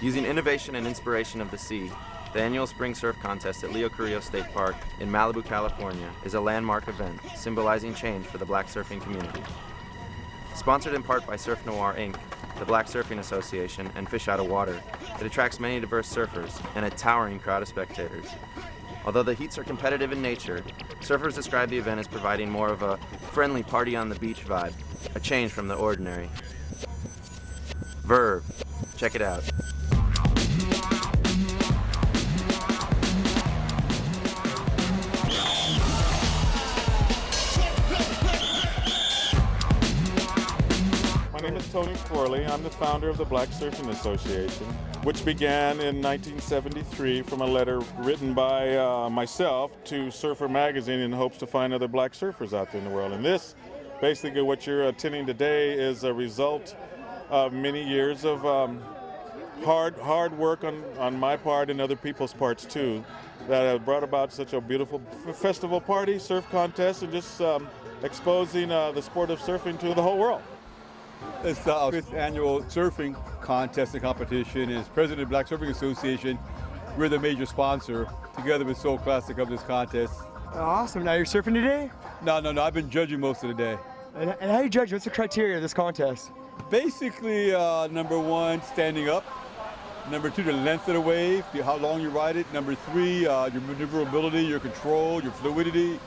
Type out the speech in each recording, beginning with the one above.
Using innovation and inspiration of the sea, the annual Spring Surf Contest at Leo Carrillo State Park in Malibu, California is a landmark event symbolizing change for the black surfing community. Sponsored in part by Suf Noir, Inc., the Black Surfing Association, and Fish Out of Water, it attracts many diverse surfers and a towering crowd of spectators. Although the heats are competitive in nature, surfers describe the event as providing more of a friendly party on the beach vibe, a change from the ordinary. VERVE. Check it out. My name is Tony Corley. I'm the founder of the Black Surfing Association, which began in 1973 from a letter written by myself to Surfer Magazine in hopes to find other black surfers out there in the world. And this, basically what you're attending today, is a result of many years of hard work on my part and other people's parts too, that have brought about such a beautiful festival party, surf contest, and just exposing the sport of surfing to the whole world. It's the 5th annual surfing contest and competition. As president of the Black Surfing Association, we're the major sponsor, together with Soul Classic, of this contest. Awesome. Now you're surfing today? No, I've been judging most of the day. And how do you judge? What's the criteria of this contest? Basically, number 1, standing up. Number 2, the length of the wave, how long you ride it. Number 3, your maneuverability, your control, your fluidity,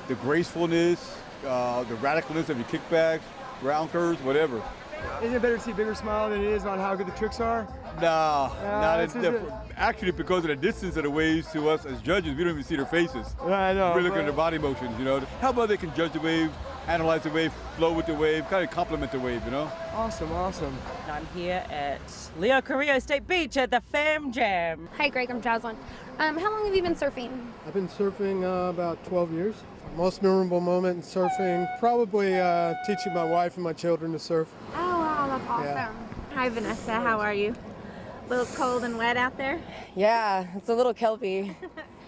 the gracefulness, the radicalness of your kickbacks, round curves, whatever. Isn't it better to see a bigger smile than it is on how good the tricks are? No, it's different. Actually, because of the distance of the waves to us as judges, we don't even see their faces. I know. We're looking at their body motions, How about they can judge the wave, analyze the wave, flow with the wave, kind of complement the wave, Awesome. I'm here at Leo Carrillo State Beach at the Fam Jam. Hi Greg, I'm Jocelyn. How long have you been surfing? I've been surfing about 12 years. Most memorable moment in surfing, probably teaching my wife and my children to surf. Oh wow, that's awesome. Yeah. Hi Vanessa, how are you? A little cold and wet out there? Yeah, it's a little kelpy.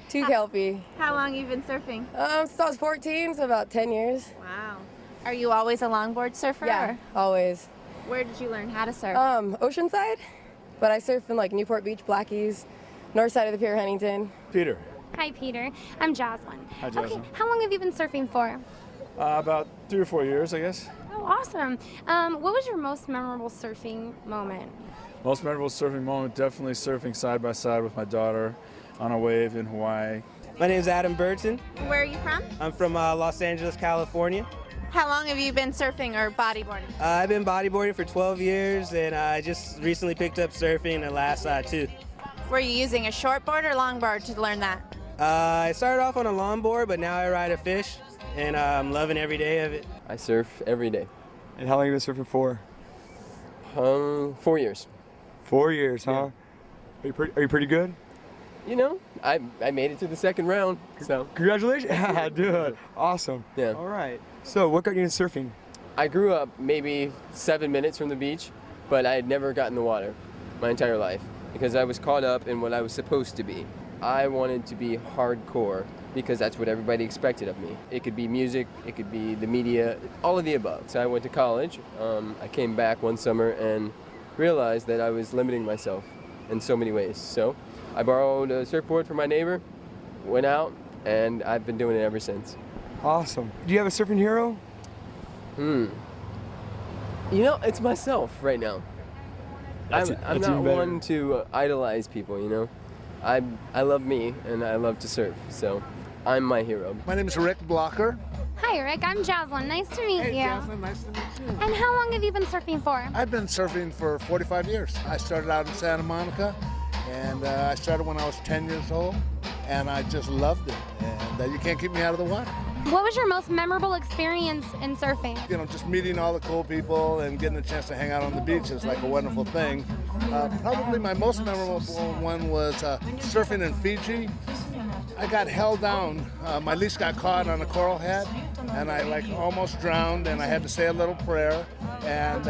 Too kelpy. How long have you been surfing? Since I was 14, so about 10 years. Wow. Are you always a longboard surfer? Yeah, always. Where did you learn how to surf? Oceanside, but I surf in like Newport Beach, Blackies, north side of the pier, Huntington. Peter. Hi Peter, I'm Jocelyn. Hi, Jocelyn. Okay, how long have you been surfing for? About 3 or 4 years, I guess. Oh, awesome. What was your most memorable surfing moment? Most memorable surfing moment, definitely surfing side by side with my daughter on a wave in Hawaii. My name is Adam Burton. Where are you from? I'm from Los Angeles, California. How long have you been surfing or bodyboarding? I've been bodyboarding for 12 years, and I just recently picked up surfing in the last 2. Were you using a shortboard or longboard to learn that? I started off on a longboard, but now I ride a fish, and I'm loving every day of it. I surf every day. And how long have you been surfing for? 4 years. 4 years, huh? Yeah. Are you pretty good? I made it to the second round, so. Congratulations. Dude, awesome. Yeah. All right. So what got you into surfing? I grew up maybe 7 minutes from the beach, but I had never gotten in the water my entire life because I was caught up in what I was supposed to be. I wanted to be hardcore because that's what everybody expected of me. It could be music, it could be the media, all of the above. So I went to college. I came back one summer and realized that I was limiting myself in so many ways. So I borrowed a surfboard from my neighbor, went out, and I've been doing it ever since. Awesome. Do you have a surfing hero? It's myself right now. I'm not one to idolize people, I love me and I love to surf, so I'm my hero. My name is Rick Blocker. Hi Rick, I'm Jocelyn. Nice to meet you. Jocelyn, nice to meet you. And how long have you been surfing for? I've been surfing for 45 years. I started out in Santa Monica, and I started when I was 10 years old, and I just loved it, and you can't keep me out of the water. What was your most memorable experience in surfing? Just meeting all the cool people and getting a chance to hang out on the beach is like a wonderful thing. Probably my most memorable one was surfing in Fiji. I got held down. My leash got caught on a coral head, and I almost drowned, and I had to say a little prayer, and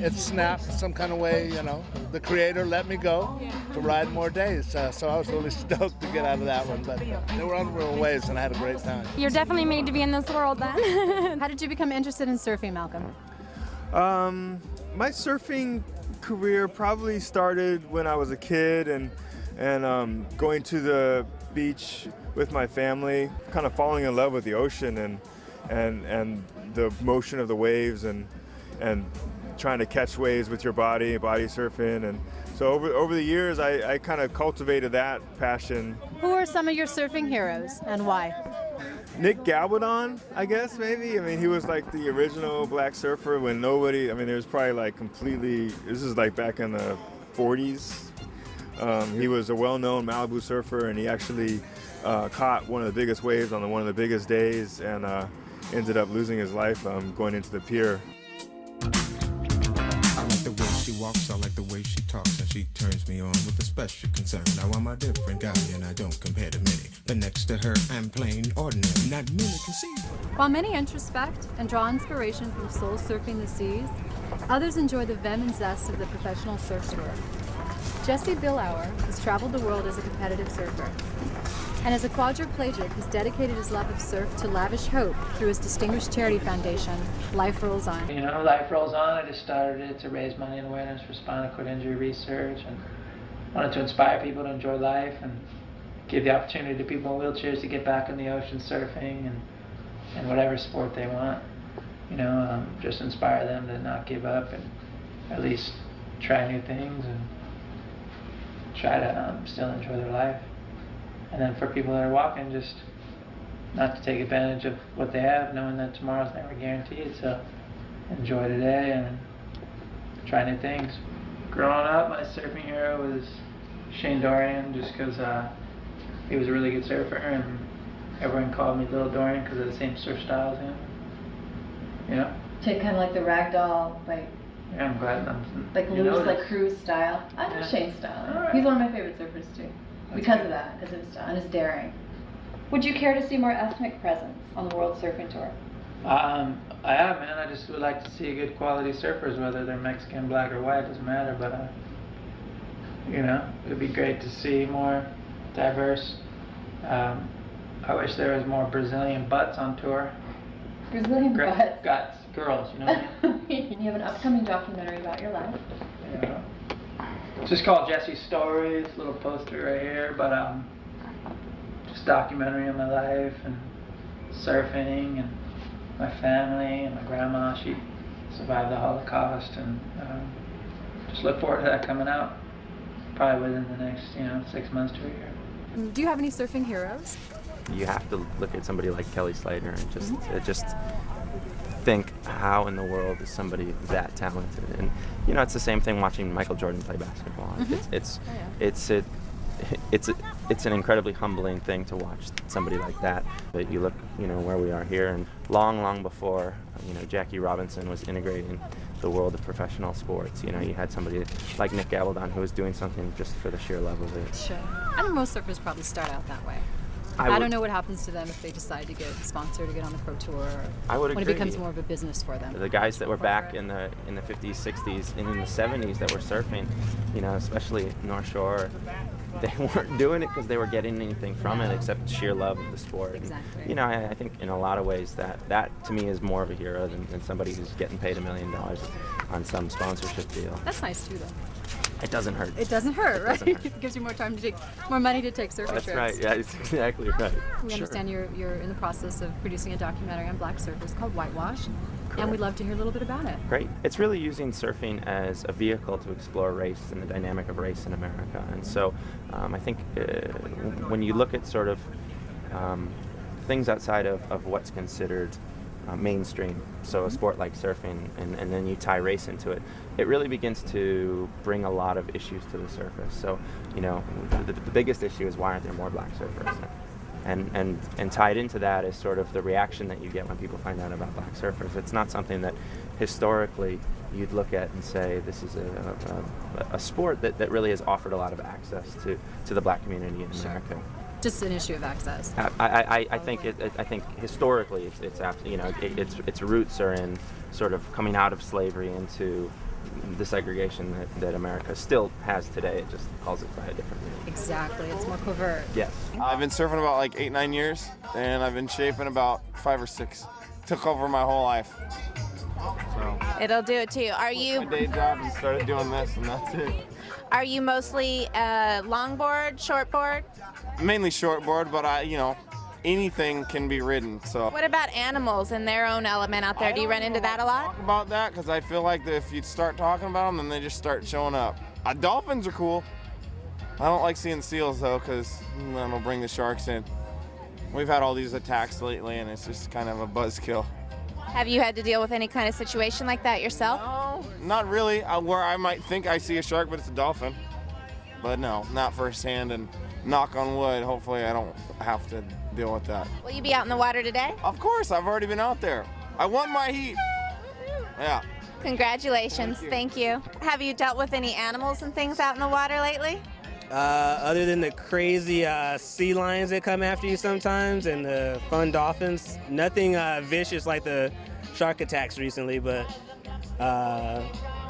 it snapped some kind of way, The Creator let me go to ride more days, so I was really stoked to get out of that one, but they were unreal waves, and I had a great time. You're definitely made to be in this world then. How did you become interested in surfing, Malcolm? My surfing career probably started when I was a kid and going to the beach with my family, kind of falling in love with the ocean and the motion of the waves and trying to catch waves with your body surfing. And so over the years, I kind of cultivated that passion. Who are some of your surfing heroes and why? Nick Gabaldon, I guess, maybe. I mean, he was like the original black surfer when nobody, I mean, there was probably like completely, this is like back in the 40s. He was a well-known Malibu surfer, and he actually caught one of the biggest waves on one of the biggest days and ended up losing his life going into the pier. I like the way she walks, I like the way she talks, and she turns me on with a special concern. Now I'm a different guy and I don't compare to many, but next to her I'm plain ordinary, not many can see. While many introspect and draw inspiration from soul surfing the seas, others enjoy the vim and zest of the professional surf tour. Jesse Billauer has traveled the world as a competitive surfer, and as a quadriplegic has dedicated his love of surf to lavish hope through his distinguished charity foundation, Life Rolls On. You know, Life Rolls On, I just started it to raise money and awareness for spinal cord injury research, and wanted to inspire people to enjoy life and give the opportunity to people in wheelchairs to get back in the ocean surfing and whatever sport they want. You know, just inspire them to not give up and at least try new things and try to still enjoy their life. And then for people that are walking, just not to take advantage of what they have, knowing that tomorrow's never guaranteed. So enjoy today and try new things. Growing up, my surfing hero was Shane Dorian, just because he was a really good surfer, and everyone called me Little Dorian because of the same surf style as him. You know? Take kind of like the ragdoll, like. Yeah, I'm glad. Like loose, like cruise style. I know Shane's style. Right. He's one of my favorite surfers too. Because of that, because of his style and his daring. Would you care to see more ethnic presence on the World Surfing Tour? I have, man. I just would like to see good quality surfers, whether they're Mexican, black, or white, doesn't matter. But, you know, it would be great to see more diverse. I wish there was more Brazilian butts on tour. Brazilian butts? Guts, girls, you know what I mean? You have an upcoming documentary about your life. Yeah. It's just called Jesse's Stories, little poster right here, but just documentary of my life and surfing and my family and my grandma. She survived the Holocaust, and just look forward to that coming out probably within the next 6 months to a year. Do you have any surfing heroes? You have to look at somebody like Kelly Slater and just think, how in the world is somebody that talented? And you know, it's the same thing watching Michael Jordan play basketball. It's an incredibly humbling thing to watch somebody like that. But you look, where we are here, and long before, Jackie Robinson was integrating the world of professional sports. You had somebody like Nick Gabaldon who was doing something just for the sheer love of it. Sure. I think most surfers probably start out that way. I don't know what happens to them if they decide to get sponsored to get on the pro tour. I would agree. When it becomes more of a business for them. The guys that were back in the 50s, 60s, and in the 70s that were surfing, especially North Shore, they weren't doing it because they were getting anything from it except sheer love of the sport. Exactly. And, I think in a lot of ways that to me is more of a hero than somebody who's getting paid $1 million on some sponsorship deal. That's nice too, though. It doesn't hurt. It doesn't hurt, right? Doesn't hurt. It gives you more money to take surfing trips. That's right. Yeah, it's exactly right. We understand you're in the process of producing a documentary on black surfers called Whitewash. Correct. And we'd love to hear a little bit about it. Great. It's really using surfing as a vehicle to explore race and the dynamic of race in America. And so I think when you look at sort of things outside of what's considered mainstream, so a sport like surfing, and then you tie race into it, it really begins to bring a lot of issues to the surface. So, the biggest issue is, why aren't there more black surfers? And tied into that is sort of the reaction that you get when people find out about black surfers. It's not something that historically you'd look at and say this is a sport that really has offered a lot of access to the black community in America. Sure. Just an issue of access. I think historically its roots are in sort of coming out of slavery into the segregation that America still has today. It just calls it by a different name. Exactly, it's more covert. Yes. I've been surfing about 8-9 years, and I've been shaping about 5 or 6. Took over my whole life. So. It'll do it too. Are you? My day job and started doing this, and that's it. Are you mostly longboard, shortboard? Mainly shortboard, but anything can be ridden. So. What about animals and their own element out there? Do you run into that a lot? Talk about that because I feel like that if you start talking about them, then they just start showing up. Dolphins are cool. I don't like seeing seals though because that'll bring the sharks in. We've had all these attacks lately, and it's just kind of a buzzkill. Have you had to deal with any kind of situation like that yourself? No, not really. Where I might think I see a shark, but it's a dolphin. But no, not firsthand, and knock on wood, hopefully I don't have to deal with that. Will you be out in the water today? Of course, I've already been out there. I won my heat. Yeah. Congratulations, thank you. Have you dealt with any animals and things out in the water lately? Other than the crazy sea lions that come after you sometimes and the fun dolphins, nothing vicious like the shark attacks recently, but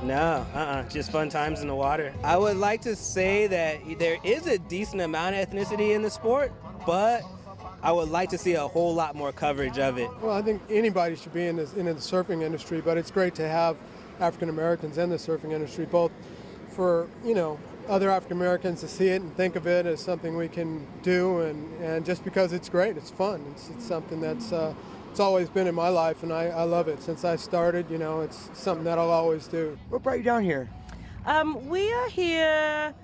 no, just fun times in the water. I would like to say that there is a decent amount of ethnicity in the sport, but I would like to see a whole lot more coverage of it. Well, I think anybody should be in the surfing industry, but it's great to have African Americans in the surfing industry, both for, other African Americans to see it and think of it as something we can do, and just because it's great, it's fun. It's something that's it's always been in my life, and I love it. Since I started, it's something that I'll always do. What brought you down here? We are here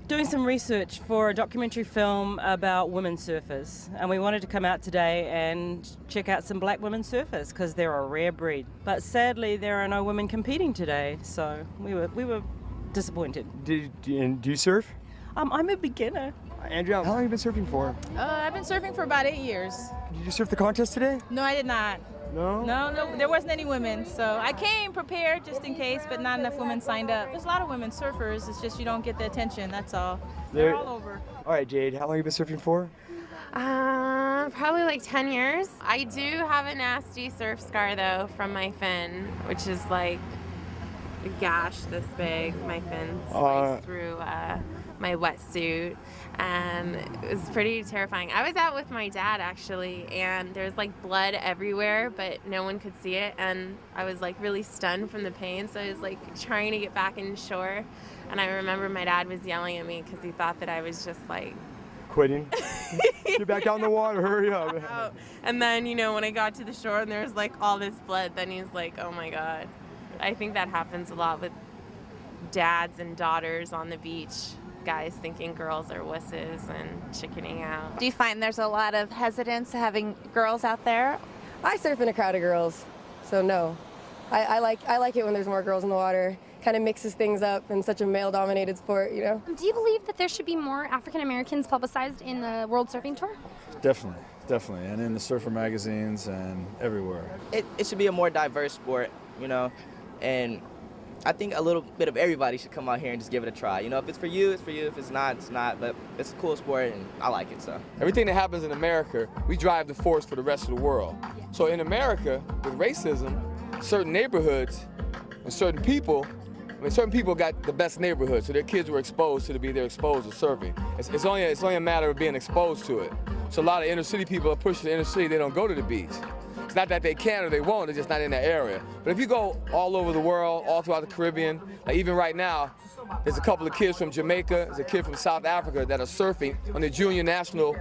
doing some research for a documentary film about women surfers, and we wanted to come out today and check out some black women surfers because they're a rare breed. But sadly, there are no women competing today, so we were disappointed. Do you surf? I'm a beginner. Andrea, how long have you been surfing for? I've been surfing for about 8 years. Did you surf the contest today? No, I did not. No? No, there wasn't any women. So I came prepared just in case, but not enough women signed up. There's a lot of women surfers. It's just you don't get the attention, that's all. They're all over. All right, Jade, how long have you been surfing for? Probably like 10 years. I do have a nasty surf scar though from my fin, which is like a gash this big. My fin sliced through my wetsuit, and it was pretty terrifying. I was out with my dad actually, and there's like blood everywhere, but no one could see it, and I was like really stunned from the pain, so I was like trying to get back in shore, and I remember my dad was yelling at me because he thought that I was just like quitting. Get back out in the water, hurry up. And then when I got to the shore and there was like all this blood, then he's like, oh my god. I think that happens a lot with dads and daughters on the beach. Guys thinking girls are wusses and chickening out. Do you find there's a lot of hesitance having girls out there? I surf in a crowd of girls, so no. I like it when there's more girls in the water. Kind of mixes things up in such a male-dominated sport, Do you believe that there should be more African Americans publicized in the World Surfing Tour? Definitely, and in the surfer magazines and everywhere. It should be a more diverse sport, and I think a little bit of everybody should come out here and just give it a try. If it's for you, it's for you. If it's not, it's not. But it's a cool sport, and I like it, so. Everything that happens in America, we drive the force for the rest of the world. So in America, with racism, certain neighborhoods and certain people got the best neighborhoods, so their kids were exposed to they're exposed to surfing. It's only a matter of being exposed to it. So a lot of inner city people are pushed to the inner city, they don't go to the beach. It's not that they can or they won't, they're just not in that area. But if you go all over the world, all throughout the Caribbean, like even right now, there's a couple of kids from Jamaica, there's a kid from South Africa that are surfing on the junior national,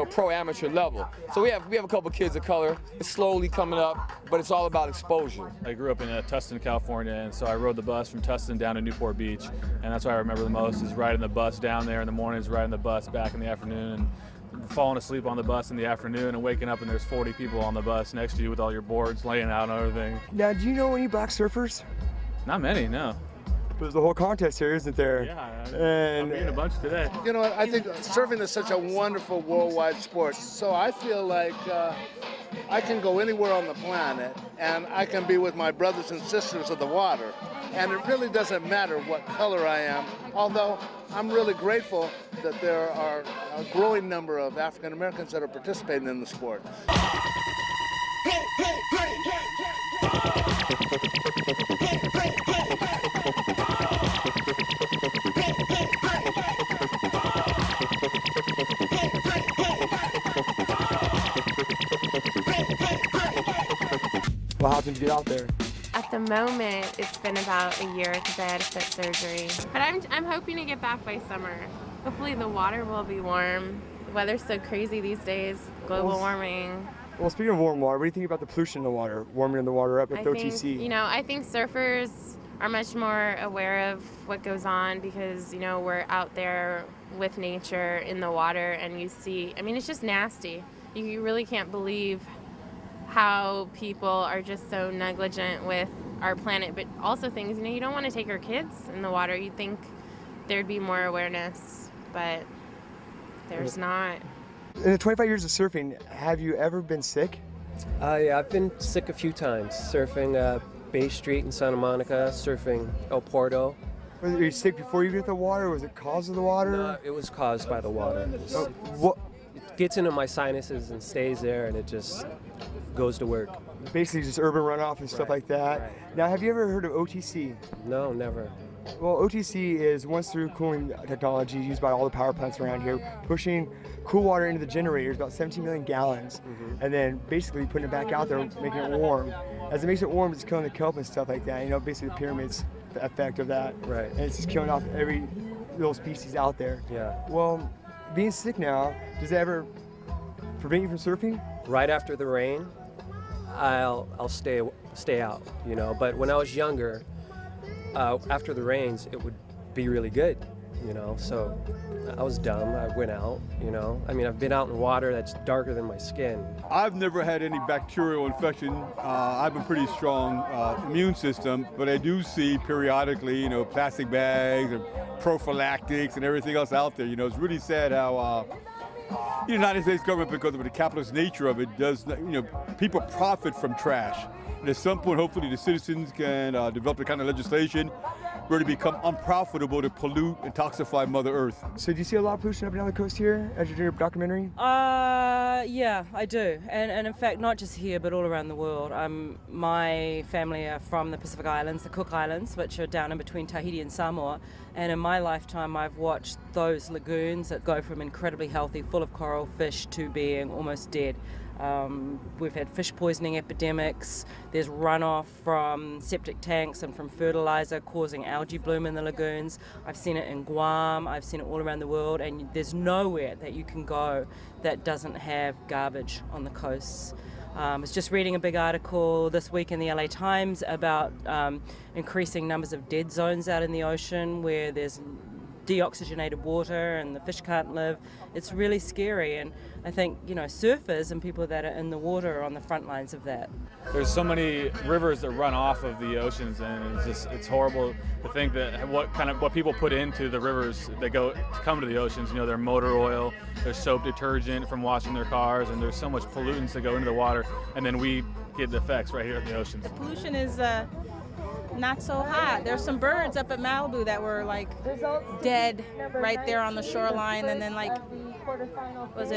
pro-amateur level. So we have a couple of kids of color. It's slowly coming up, but it's all about exposure. I grew up in Tustin, California, and so I rode the bus from Tustin down to Newport Beach, and that's what I remember the most is riding the bus down there in the mornings, riding the bus back in the afternoon, and falling asleep on the bus in the afternoon and waking up and there's 40 people on the bus next to you with all your boards laying out and everything. Now, do you know any black surfers? Not many, no. There's a whole contest here, isn't there? Yeah, and I'm meeting a bunch today. You know what, I think surfing is such a wonderful worldwide sport, so I feel like I can go anywhere on the planet and I can be with my brothers and sisters of the water. And it really doesn't matter what color I am, although I'm really grateful that there are a growing number of African Americans that are participating in the sport. Well, how did you get out there? I the moment, it's been about a year because I had a foot surgery. But I'm hoping to get back by summer. Hopefully the water will be warm. The weather's so crazy these days, global warming. Well, speaking of warm water, what do you think about the pollution in the water, warming the water up with OTC? I think surfers are much more aware of what goes on because, we're out there with nature in the water and you see, it's just nasty. You really can't believe how people are just so negligent with our planet, but also things, you don't want to take your kids in the water. You'd think there'd be more awareness, but there's not. In the 25 years of surfing, have you ever been sick? Yeah, I've been sick a few times, surfing Bay Street in Santa Monica, surfing El Porto. Were you sick before you get the water, or was it caused of the water? No, it was caused by the water. It gets into my sinuses and stays there, and it just goes to work. Basically just urban runoff and stuff like that. Right. Now, have you ever heard of OTC? No, never. Well, OTC is once-through cooling technology used by all the power plants around here, pushing cool water into the generators, about 17 million gallons, and then basically putting it back out there, making it warm. As it makes it warm, it's killing the kelp and stuff like that. Basically the pyramids, the effect of that. Right. And it's just killing off every little species out there. Yeah. Well, being sick now, does that ever prevent you from surfing? Right after the rain, I'll stay out, But when I was younger, after the rains, it would be really good, So I was dumb. I went out, I've been out in water that's darker than my skin. I've never had any bacterial infection. I have a pretty strong immune system, but I do see periodically, plastic bags and prophylactics and everything else out there. It's really sad how the United States government, because of the capitalist nature of it, does, people profit from trash. And at some point, hopefully, the citizens can develop the kind of legislation where it become unprofitable to pollute and toxify Mother Earth. So do you see a lot of pollution up and down the coast here as you're doing your documentary? Yeah, I do. And in fact, not just here, but all around the world. My family are from the Pacific Islands, the Cook Islands, which are down in between Tahiti and Samoa. And in my lifetime, I've watched those lagoons that go from incredibly healthy, full of coral fish, to being almost dead. We've had fish poisoning epidemics. There's runoff from septic tanks and from fertilizer causing algae bloom in the lagoons. I've seen it in Guam. I've seen it all around the world. And there's nowhere that you can go that doesn't have garbage on the coasts. I was just reading a big article this week in the LA Times about increasing numbers of dead zones out in the ocean where there's deoxygenated water and the fish can't live. It's really scary, and I think surfers and people that are in the water are on the front lines of that. There's so many rivers that run off of the oceans, and it's horrible to think that what people put into the rivers that come to the oceans. Their motor oil, their soap detergent from washing their cars, and there's so much pollutants that go into the water, and then we get the effects right here in the oceans. The pollution is not so hot. There's some birds up at Malibu that were dead right there on the shoreline, and then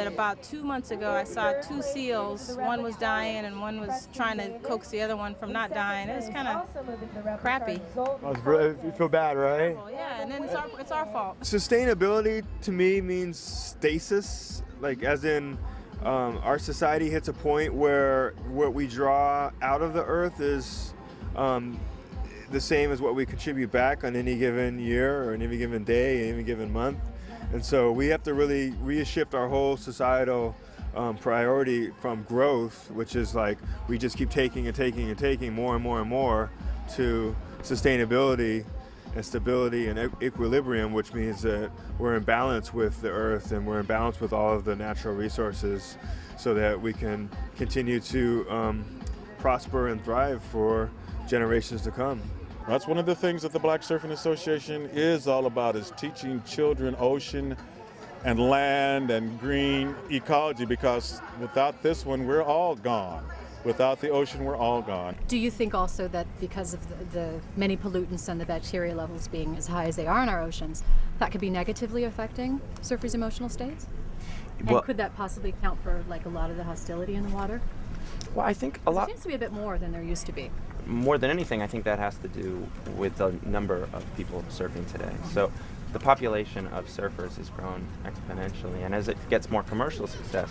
about 2 months ago I saw 2 seals. One was dying and one was trying to coax the other one from not dying. It was kind of crappy. You feel bad, right? Oh, yeah, and then it's our fault. Sustainability to me means stasis, as in our society hits a point where what we draw out of the earth is the same as what we contribute back on any given year or any given day, any given month. And so we have to really reshift our whole societal priority from growth, which is we just keep taking and taking and taking more and more and more, to sustainability and stability and equilibrium, which means that we're in balance with the earth and we're in balance with all of the natural resources so that we can continue to prosper and thrive for generations to come. That's one of the things that the Black Surfing Association is all about, is teaching children ocean and land and green ecology, because without this one, we're all gone. Without the ocean, we're all gone. Do you think also that because of the many pollutants and the bacteria levels being as high as they are in our oceans, that could be negatively affecting surfers' emotional states? And could that possibly account for a lot of the hostility in the water? Well, I think There seems to be a bit more than there used to be. More than anything, I think that has to do with the number of people surfing today. So the population of surfers has grown exponentially, and as it gets more commercial success,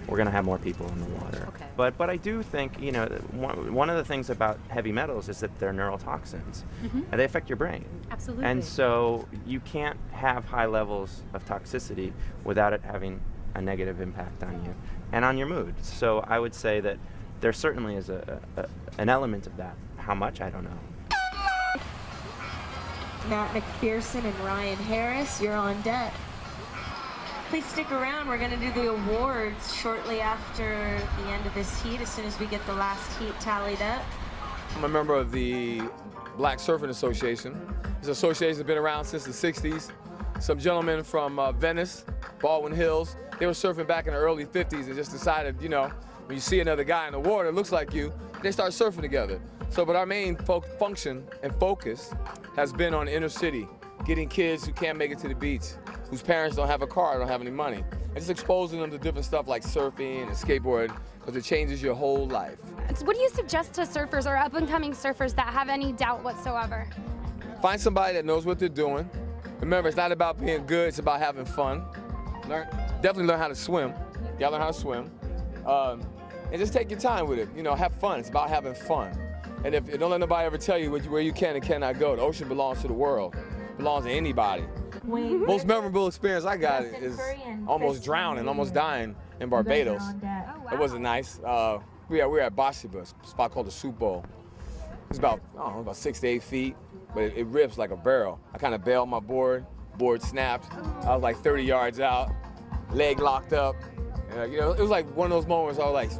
we're going to have more people in the water. Okay. But I do think, you know, one of the things about heavy metals is that they're neurotoxins, and they affect your brain. Absolutely. And so you can't have high levels of toxicity without it having a negative impact on you and on your mood. So I would say that there certainly is an element of that. How much, I don't know. Matt McPherson and Ryan Harris, you're on deck. Please stick around. We're going to do the awards shortly after the end of this heat, as soon as we get the last heat tallied up. I'm a member of the Black Surfing Association. This association has been around since the 60s. Some gentlemen from Venice, Baldwin Hills, they were surfing back in the early 50s and just decided, you know, when you see another guy in the water that looks like you, they start surfing together. So, but our main function and focus has been on inner city, getting kids who can't make it to the beach, whose parents don't have a car, don't have any money, and just exposing them to different stuff like surfing and skateboarding, because it changes your whole life. So what do you suggest to surfers or up-and-coming surfers that have any doubt whatsoever? Find somebody that knows what they're doing. Remember, it's not about being good, it's about having fun. Definitely learn how to swim. You gotta learn how to swim. And just take your time with it. You know, have fun. It's about having fun. And if don't let nobody ever tell you where you can and cannot go. The ocean belongs to the world. It belongs to anybody. Most memorable experience I got is almost drowning, almost dying in Barbados. It wasn't nice. We were at Boshiba, a spot called the Soup Bowl. It's about, I don't know, about 6 to 8 feet, but it rips like a barrel. I kind of bailed my board snapped. I was like 30 yards out, leg locked up. You know, it was like one of those moments I was like,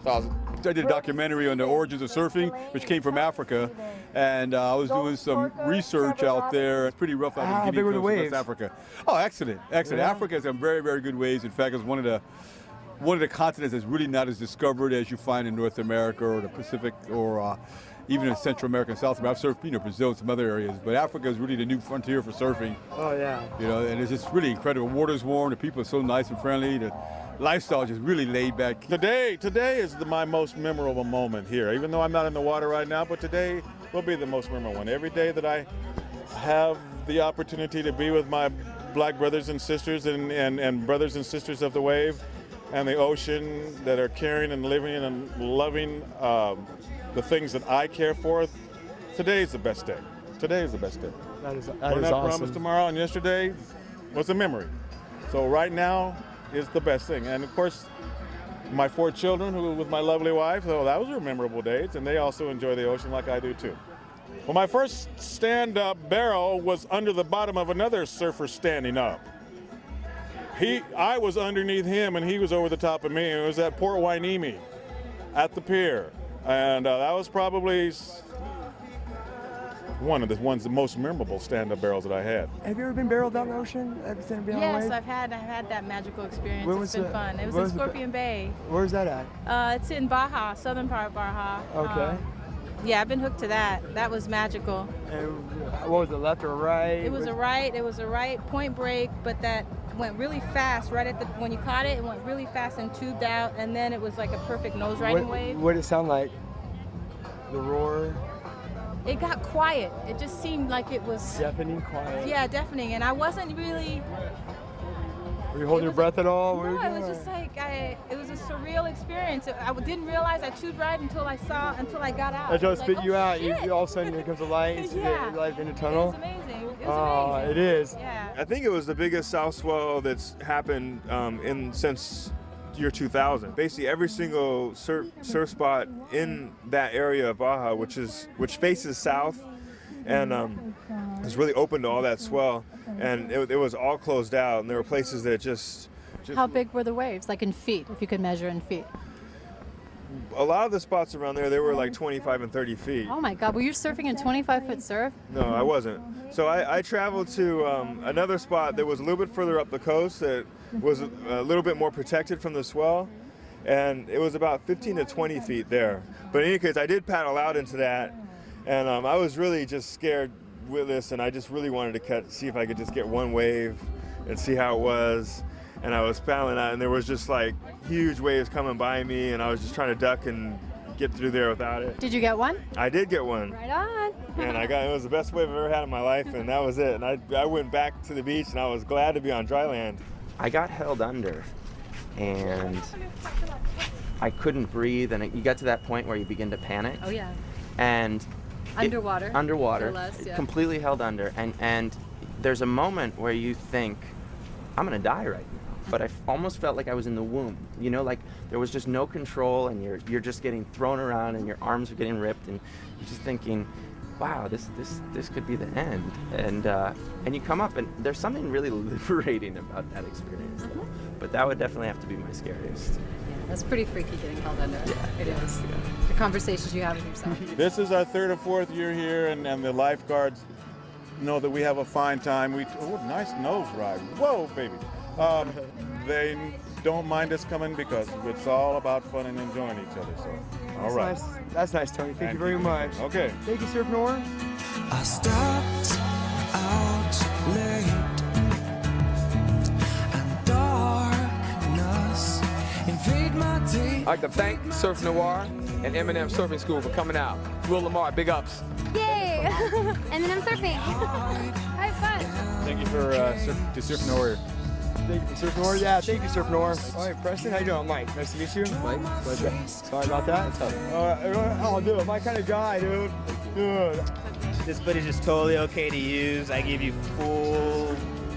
I did a documentary on the origins of surfing, which came from Africa, and I was doing some research out there. It's pretty rough out in Guinea Coast, West Africa. Oh, excellent. Yeah. Africa has some very, very good waves. In fact, it's one of the continents that's really not as discovered as you find in North America or the Pacific or even in Central America and South America. I've surfed, Brazil and some other areas, but Africa is really the new frontier for surfing. Oh yeah. And it's just really incredible. The water's warm, the people are so nice and friendly. The lifestyle is just really laid back. Today is my most memorable moment here. Even though I'm not in the water right now, but today will be the most memorable one. Every day that I have the opportunity to be with my black brothers and sisters and brothers and sisters of the wave and the ocean that are caring and living and loving the things that I care for, today is the best day. Today is the best day. That is awesome. Promised tomorrow, and yesterday was a memory. So right now is the best thing. And of course, my 4 children, who with my lovely wife, so that was a memorable date, and they also enjoy the ocean like I do too. Well, my first stand-up barrel was under the bottom of another surfer standing up. I was underneath him, and he was over the top of me. It was at Port Hueneme at the pier. And that was probably one of the most memorable stand-up barrels that I had. Have you ever been barreled out in the ocean? Yes, I've had that magical experience. It's been fun. It was in Scorpion Bay. Where's that at? It's in Baja, southern part of Baja. Okay. Yeah, I've been hooked to that. That was magical. And what was it, left or right? It was a right point break, but that went really fast right at when you caught it. It went really fast and tubed out, and then it was like a perfect nose riding wave. What did it sound like? The roar? It got quiet. It just seemed like it was deafening quiet. Yeah, deafening, and I wasn't really. Were you holding your breath at all? No, it was just like it was a surreal experience. I didn't realize I tubed right until I got out. Until it spit you out. All of a sudden here comes a light. You see the light in the tunnel. It was amazing. It was amazing. It is. Yeah. I think it was the biggest south swell that's happened since year 2000. Basically, every single surf spot in that area of Baja, which faces south, and it's really open to all that swell, and it was all closed out, and there were places that just. How big were the waves? Like in feet, if you could measure in feet. A lot of the spots around there, they were like 25 and 30 feet. Oh my God, were you surfing in 25-foot surf? No, I wasn't. So I traveled to another spot that was a little bit further up the coast that was a little bit more protected from the swell, and it was about 15 to 20 feet there. But in any case, I did paddle out into that, and I was really just scared with this, and I just really wanted to see if I could just get one wave and see how it was. And I was paddling out, and there was just like huge waves coming by me, and I was just trying to duck and get through there without it. Did you get one? I did get one. Right on. And it was the best wave I've ever had in my life, and that was it. And I went back to the beach, and I was glad to be on dry land. I got held under and I couldn't breathe, and you get to that point where you begin to panic. Oh yeah. And Underwater. Underwater. No less, yeah. Completely held under, and there's a moment where you think, I'm gonna die right now. But I almost felt like I was in the womb. You know, like there was just no control, and you're just getting thrown around, and your arms are getting ripped, and you're just thinking, wow, this could be the end. And you come up, and there's something really liberating about that experience. Though. But that would definitely have to be my scariest. That's pretty freaky getting held under. Yeah. It is. The conversations you have with yourself. This is our 3rd or 4th year here, and the lifeguards know that we have a fine time. Nice nose ride. Whoa, baby. They don't mind us coming because it's all about fun and enjoying each other. So, all right. Nice. That's nice, Tony. Thank you very much. Okay. Thank you, Suf Noir. I stepped out late, and darkness invade my day. I'd like to thank Suf Noir and Eminem Surfing School for coming out. Will Lamar, big ups. Yay! And then I'm surfing. Have fun. Thank you to Suf Noir. Thank you, Suf Noir. Yeah, thank you, Suf Noir. All right, Preston, how you doing? Mike, nice to meet you. Mike, pleasure. Sorry about that. Oh, dude, my kind of guy, dude. This footage is totally okay to use. I give you full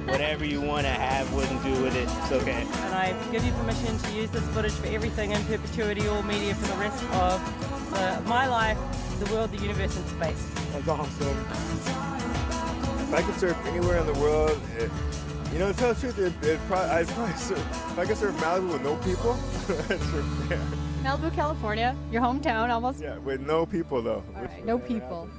whatever you want to have, wouldn't do with it. It's okay. And I give you permission to use this footage for everything in perpetuity, all media for the rest of my life, the world, the universe, and space. That's awesome. If I could surf anywhere in the world, you know, to tell the truth, I'd probably surf. If I could surf Malibu with no people, I'd surf there. Malibu, California, your hometown almost. Yeah, with no people though. All right, no people.